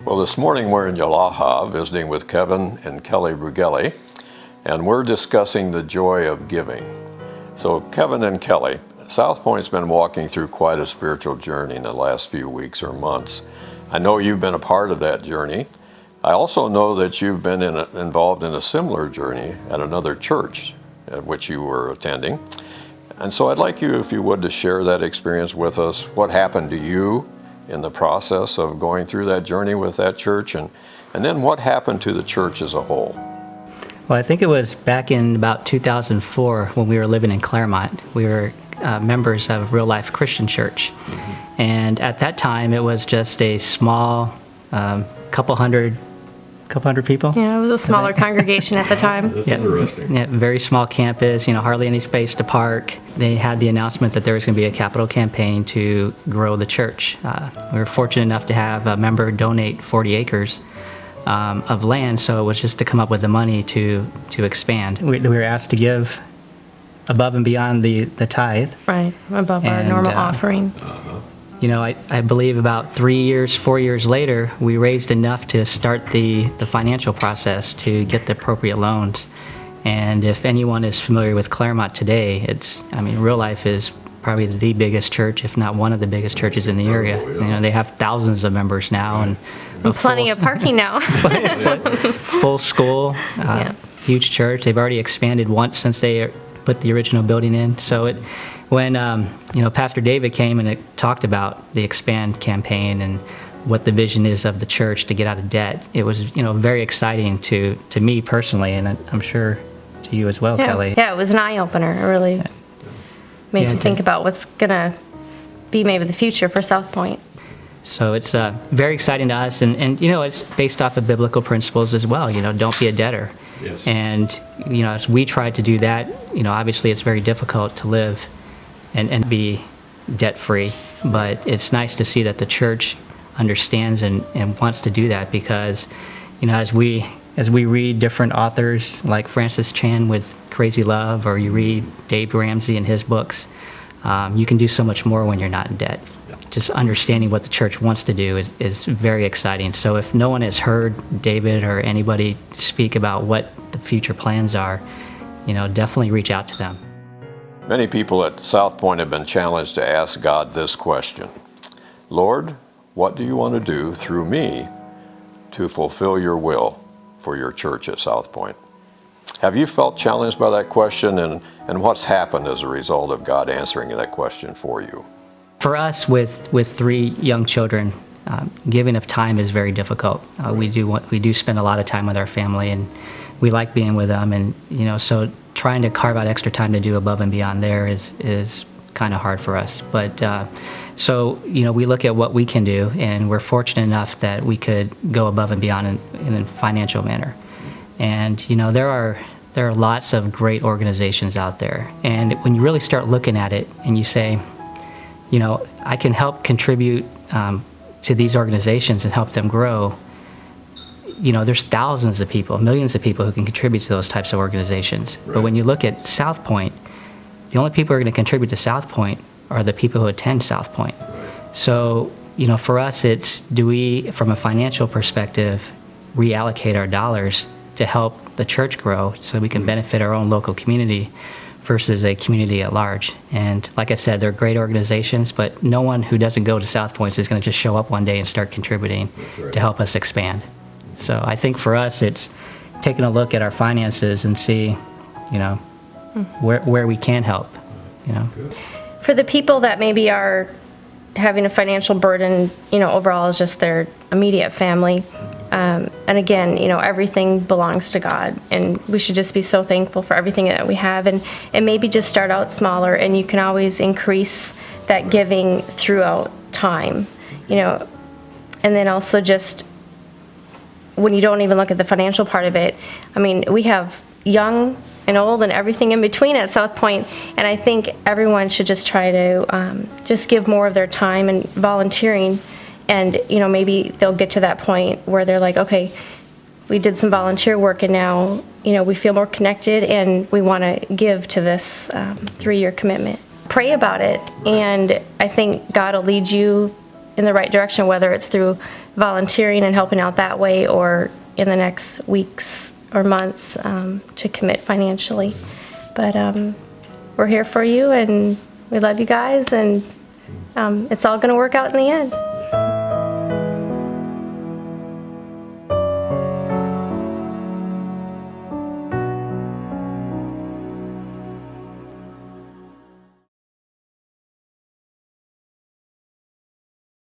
Well, this morning we're in Yalaha visiting with Kevin and Kelly Brugelli, and we're discussing the joy of giving. So Kevin and Kelly, South Point's been walking through quite a spiritual journey in the last few weeks or months. I know you've been a part of that journey. I also know that you've been involved in a similar journey at another church at which you were attending. And so I'd like you, if you would, to share that experience with us. What happened to you in the process of going through that journey with that church, and then what happened to the church as a whole? Well, I think it was back in about 2004 when we were living in Claremont. We were members of Real Life Christian Church. Mm-hmm. And at that time, it was just a small, couple hundred people. Yeah, it was a smaller congregation at the time. That's interesting. Yeah, very small campus, hardly any space to park. They had the announcement that there was going to be a capital campaign to grow the church. We were fortunate enough to have a member donate 40 acres of land, so it was just to come up with the money to expand. We were asked to give above and beyond the tithe. Right, above our normal offering. I believe about 4 years later, we raised enough to start the financial process to get the appropriate loans. And if anyone is familiar with Claremont today, Real Life is probably the biggest church, if not one of the biggest churches in the area. They have thousands of members now, and plenty of parking now. Full school, huge church. They've already expanded once since they put the original building in. So when Pastor David came and talked about the Expand campaign and what the vision is of the church to get out of debt, it was very exciting to me personally, and I'm sure to you as well, Kelly. Yeah, it was an eye opener. It really made you think about what's gonna be maybe the future for South Point. So it's very exciting to us, and it's based off of biblical principles as well. Don't be a debtor. Yes. And as we try to do that, obviously it's very difficult to live and be debt-free, but it's nice to see that the church understands and wants to do that, because as we read different authors like Francis Chan with Crazy Love, or you read Dave Ramsey and his books, you can do so much more when you're not in debt. Just understanding what the church wants to do is very exciting. So if no one has heard David or anybody speak about what the future plans are, definitely reach out to them. Many people at South Point have been challenged to ask God this question: Lord, what do you want to do through me to fulfill your will for your church at South Point? Have you felt challenged by that question, and what's happened as a result of God answering that question for you? For us, with 3 young children, giving of time is very difficult. We do spend a lot of time with our family, and we like being with them, and so trying to carve out extra time to do above and beyond there is kind of hard for us. But so we look at what we can do, and we're fortunate enough that we could go above and beyond in a financial manner. And there are lots of great organizations out there, and when you really start looking at it and you say, I can help contribute to these organizations and help them grow. There's thousands of people, millions of people who can contribute to those types of organizations. Right. But when you look at South Point, the only people who are going to contribute to South Point are the people who attend South Point. Right. So, for us, it's, do we, from a financial perspective, reallocate our dollars to help the church grow so we can benefit our own local community versus a community at large? And like I said, they're great organizations, but no one who doesn't go to South Point is going to just show up one day and start contributing to help us expand. So I think for us, it's taking a look at our finances and see, where we can help. For the people that maybe are having a financial burden, overall is just their immediate family. And again, everything belongs to God, and we should just be so thankful for everything that we have, and maybe just start out smaller, and you can always increase that giving throughout time, and then also just when you don't even look at the financial part of it, we have young and old and everything in between at South Point, and I think everyone should just try to just give more of their time and volunteering. And, maybe they'll get to that point where they're like, okay, we did some volunteer work, and now, we feel more connected, and we want to give to this 3-year commitment. Pray about it, and I think God will lead you in the right direction, whether it's through volunteering and helping out that way, or in the next weeks or months to commit financially. But we're here for you, and we love you guys, and it's all going to work out in the end.